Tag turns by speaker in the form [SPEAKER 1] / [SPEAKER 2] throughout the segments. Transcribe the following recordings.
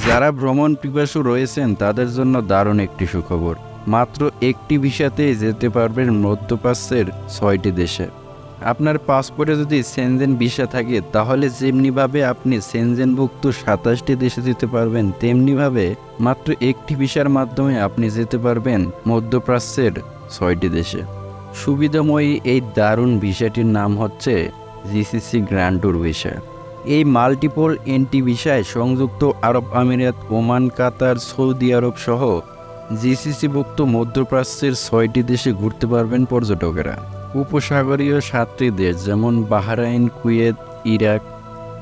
[SPEAKER 1] যারা ভ্রমণ পিপাসু রয়েছেন তাদের জন্য দারুণ একটি সুখবর। মাত্র একটি ভিসাতেই যেতে পারবেন মধ্যপ্রাচ্যের 6টি দেশে। আপনার পাসপোর্টে যদি সেনজেন ভিসা থাকে তাহলে যেমনিভাবে আপনি সেনজেনভুক্ত 27টি দেশে যেতে পারবেন, তেমনিভাবে মাত্র একটি ভিসার মাধ্যমে আপনি যেতে পারবেন মধ্যপ্রাচ্যের 6টি দেশে। সুবিধাময়ী এই দারুণ ভিসাটির নাম হচ্ছে জিসিসি গ্র্যান্ড ট্যুর ভিসা। এই মাল্টিপল এন্ট্রি ভিসায় সংযুক্ত আরব আমিরাত, ওমান, কাতার, সৌদি আরব সহ জিসিসিভুক্ত মধ্যপ্রাচ্যের 6টি দেশে ঘুরতে পারবেন পর্যটকেরা। উপসাগরীয় 7টি দেশ যেমন বাহরাইন, কুয়েত, ইরাক,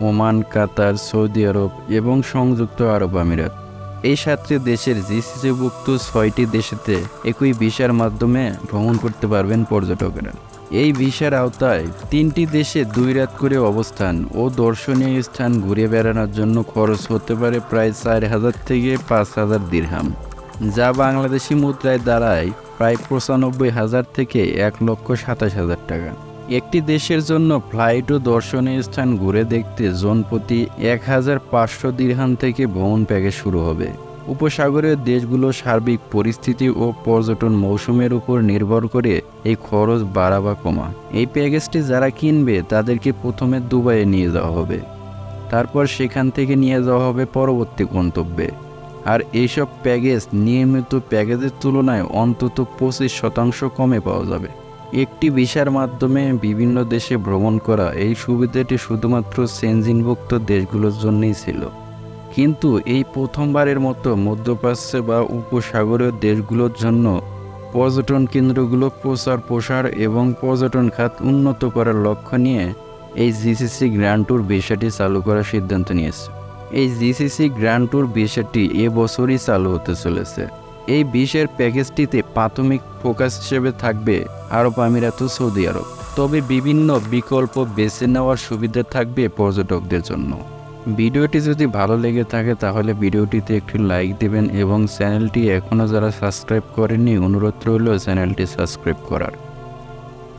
[SPEAKER 1] ওমান, কাতার, সৌদি আরব এবং সংযুক্ত আরব আমিরাত, এই 7টি দেশের জিসিসিভুক্ত 6টি দেশেতে একই ভিসার মাধ্যমে ভ্রমণ করতে পারবেন পর্যটকেরা। এই ভিসার আওতায় 3টি দেশে 2 রাত করে অবস্থান ও দর্শনীয় স্থান ঘুরে বেড়ানোর জন্য খরচ হতে পারে প্রায় 4,000 থেকে 5,000 দিরহাম, যা বাংলাদেশি মুদ্রায় দাঁড়ায় প্রায় 95,000 থেকে 1,27,000 টাকা। একটি দেশের জন্য ফ্লাইট ও দর্শনীয় স্থান ঘুরে দেখতে জনপ্রতি 1,500 দিরহাম থেকে ভ্রমণ প্যাকেজ শুরু হবে। উপসাগরীয় দেশগুলোর সার্বিক পরিস্থিতি ও পর্যটন মৌসুমের উপর নির্ভর করে এই খরচ বাড়া বা কমা। এই প্যাকেজটি যারা কিনবে তাদেরকে প্রথমে দুবাইয়ে নিয়ে যাওয়া হবে, তারপর সেখান থেকে নিয়ে যাওয়া হবে পরবর্তী গন্তব্যে। আর এইসব প্যাকেজ নিয়মিত প্যাকেজের তুলনায় অন্তত 25% কমে পাওয়া যাবে। একটি ভিসার মাধ্যমে বিভিন্ন দেশে ভ্রমণ করা এই সুবিধাটি শুধুমাত্র সেনজেনভুক্ত দেশগুলোর জন্যই ছিল, কিন্তু এই প্রথমবারের মতো মধ্যপ্রাচ্য বা উপসাগরীয় দেশগুলোর জন্য পর্যটন কেন্দ্রগুলো প্রসার এবং পর্যটন খাত উন্নত করার লক্ষ্য নিয়ে এই জিসিসি গ্র্যান্ড ট্যুর ভিসাটি চালু করার সিদ্ধান্ত নিয়েছে। এই জিসিসি গ্র্যান্ড ট্যুর ভিসাটি এবছরই চালু হতে চলেছে। এই ভিসার প্যাকেজটিতে প্রাথমিক ফোকাস হিসেবে থাকবে আরব আমিরাত ও সৌদি আরব, তবে বিভিন্ন বিকল্প বেছে নেওয়ার সুবিধা থাকবে পর্যটকদের জন্য। ভিডিওটি যদি ভালো লেগে থাকে তাহলে ভিডিওটিতে একটি লাইক দেবেন এবং চ্যানেলটি এখনও যারা সাবস্ক্রাইব করেননি অনুরোধ রইল চ্যানেলটি সাবস্ক্রাইব করার।